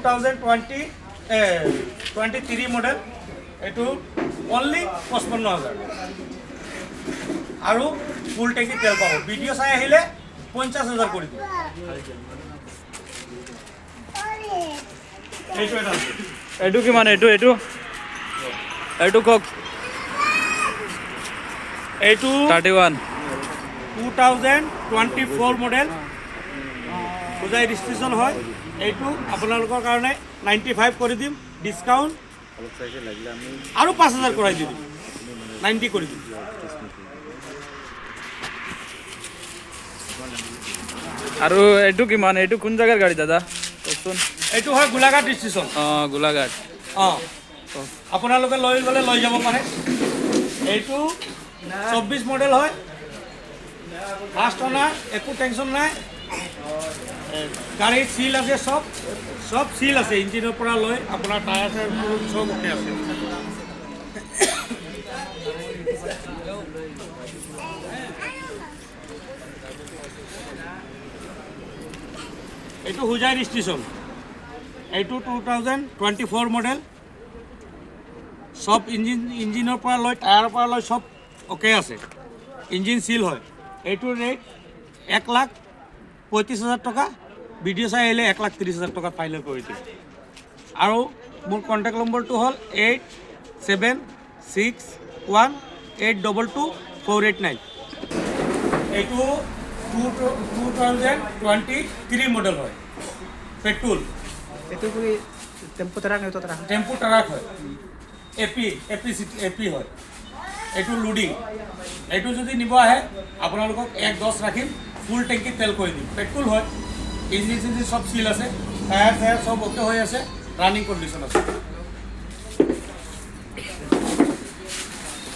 2023 model এইটো only 55,000 আৰু ফুল টেংকি তেল পাব ভিডিও চাই আহিলে 50,000 কৰি দিম এইটো এটা এইটো কিমান এইটো কক এইটো 31 2024 মডেল পূজাই ৰেজিষ্ট্ৰেশ্যন হয় এইটো আপোনালোকৰ কাৰণে 95 কৰি দিম ডিছকাউণ্ট আৰু 5,000 কৰাই দিম 90 কৰি দিম আৰু এইটো কিমান এইটো কোন জাগাৰ গাড়ী দাদা কওকচোন এইটো হয় গোলাঘাট ৰেজিষ্ট্ৰেশ্যন গোলাঘাট আপোনালোকে লৈ গ'লে লৈ যাব পাৰে এইটো 24 মডেল হয় ফাৰ্ষ্ট অনাৰ একো টেনশ্যন নাই গাড়ীৰ চিল আছে সব চিল আছে ইঞ্জিনৰ পৰা লৈ আপোনাৰ টায়াৰ চায়াৰ সব ওকে আছে এইটো হুজাই ৰেজিষ্ট্ৰেশ্যন এইটো 2024 মডেল সব ইঞ্জিনৰ পৰা লৈ টায়াৰৰ পৰা লৈ সব ওকে আছে ইঞ্জিন সিল হয় এইটো ৰেট 1,35,000 টকা ভিডিও চাই আহিলে 1,30,000 টকা ফাইনেল কৰি দিম আৰু মোৰ কণ্টেক্ট নম্বৰটো হ'ল 8761822489 এইটো 2023 মডেল হয় petrol Itu kui tempo terang itu terang. Tempo truck হয় এপি হয় এইটো লোডিং এইটো যদি নিব আহে আপোনালোকক 1,10 ৰাখিম ফুল টেংকি তেল কৰি দিম পেট্ৰল হয় ইঞ্জিন চিঞ্জিন সব চিল আছে টায়াৰ চায়াৰ সব ওকে হৈ আছে ৰানিং কণ্ডিশ্যন আছে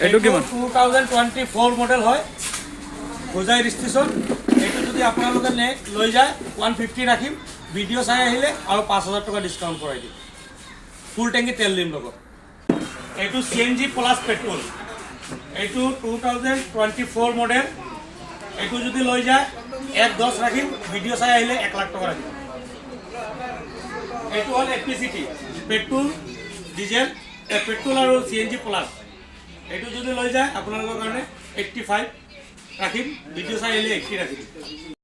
এইটো কিমান 2024 মডেল হয় হুজাই ৰেজিষ্ট্ৰেশ্যন এইটো যদি আপোনালোকে লৈ যায় 150 ৰাখিম ভিডিও চাই আহিলে আৰু 5,000 টকা ডিছকাউণ্ট কৰাই দিম ফুল টেংকি তেল দিম লগত এইটো CNG প্লাছ পেট্ৰল এইটো 2024 মডেল এইটো যদি লৈ যায় 1,10 ৰাখিম ভিডিও চাই আহিলে 1,00,000 টকা ৰাখিম এইটো হ'ল এপিচিটি পেট্ৰল ডিজেল পেট্ৰল আৰু CNG প্লাছ এইটো যদি লৈ যায় আপোনালোকৰ কাৰণে 85 ৰাখিম ভিডিও চাই আহিলে 80 ৰাখিম